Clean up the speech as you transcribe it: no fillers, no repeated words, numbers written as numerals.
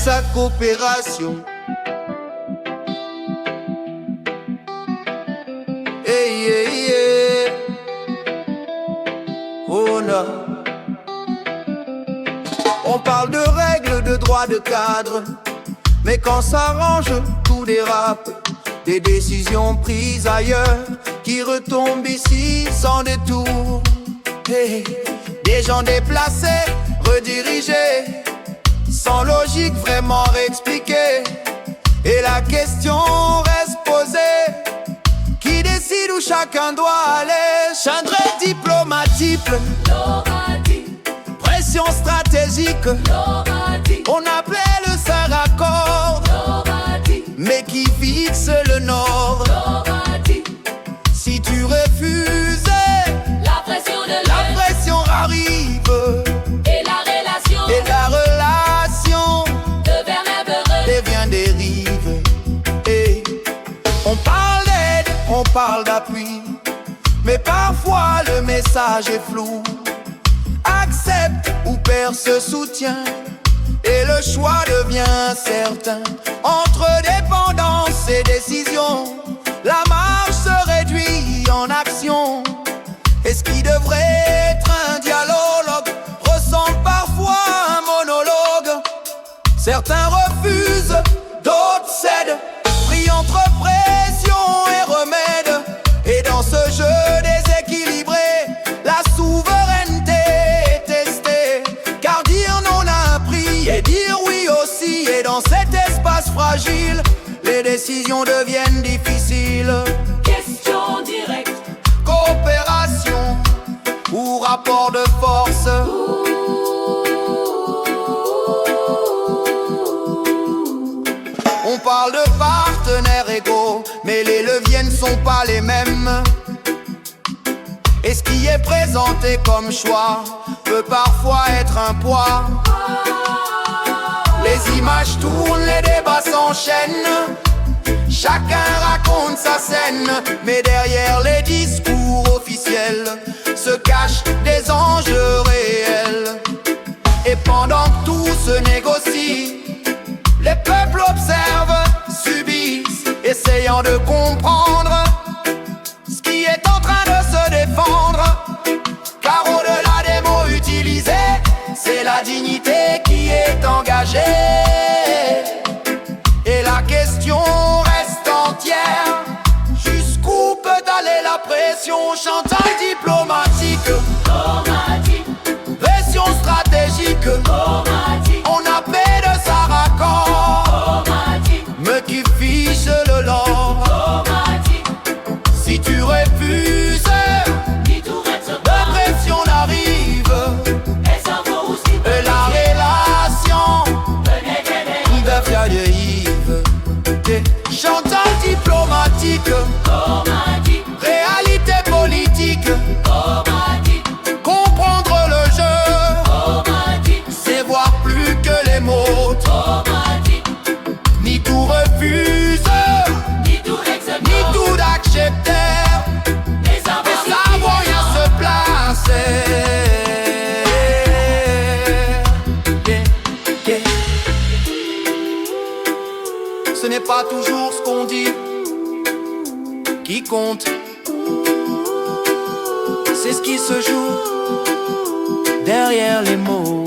sa coopération. Hey, hey, hey. Oh non. On parle de règles, de droits, de cadres, mais quand ça range, tout dérape. Des décisions prises ailleurs qui retombent ici sans détour. Hey, des gens déplacés, redirigés, sans logique vraiment expliquée. Et la question reste posée: qui décide où chacun doit aller? Chandré diplomatique, pression stratégique, on appelait le Saint-Raccord, mais qui fixe le Nord? Si tu refuses, la pression arrive, et la relation devient dérive. Et on parle d'aide, on parle d'appui, mais parfois le message est flou. Accepte ou perds ce soutien, et le choix devient certain. Entre dépendance et décision, la marge se réduit en action. Et ce qui devrait être un dialogue ressemble parfois à un monologue. Certains refusent, d'autres cèdent, pris entre pression et remède. Et dans ce jeu déséquilibré, la souveraineté est testée. Car dire non a un prix et dire oui aussi. Et dans cet espace fragile, les décisions deviennent difficiles. question directe, Coopération ou rapport de force. On parle de partenaires égaux, mais les leviers ne sont pas les mêmes. Et ce qui est présenté comme choix peut parfois être un poids. Les images tournent, les débats s'enchaînent, chacun raconte sa scène, mais derrière les discours officiels se cachent des enjeux réels. Et pendant que tout se négocie, les peuples observent, subissent, essayant de comprendre ce qui est en train de se défendre. Car au-delà des mots utilisés, c'est la dignité qui est engagée. Et la question reste entière: jusqu'où peut aller la pression? Chantage diplomatique, pression stratégique, on appelle de sa raccord, mais qui fiche le lore. Si tu refuses, la pression arrive, et la relation devient dérive. Chantage diplomatique, réalité politique, comprendre le jeu, c'est voir plus que les mots. Ni tout refuse, ni tout accepter, mais savoir bien se placer. Ce n'est pas toujours ce qu'on dit qui compte, c'est ce qui se joue derrière les mots.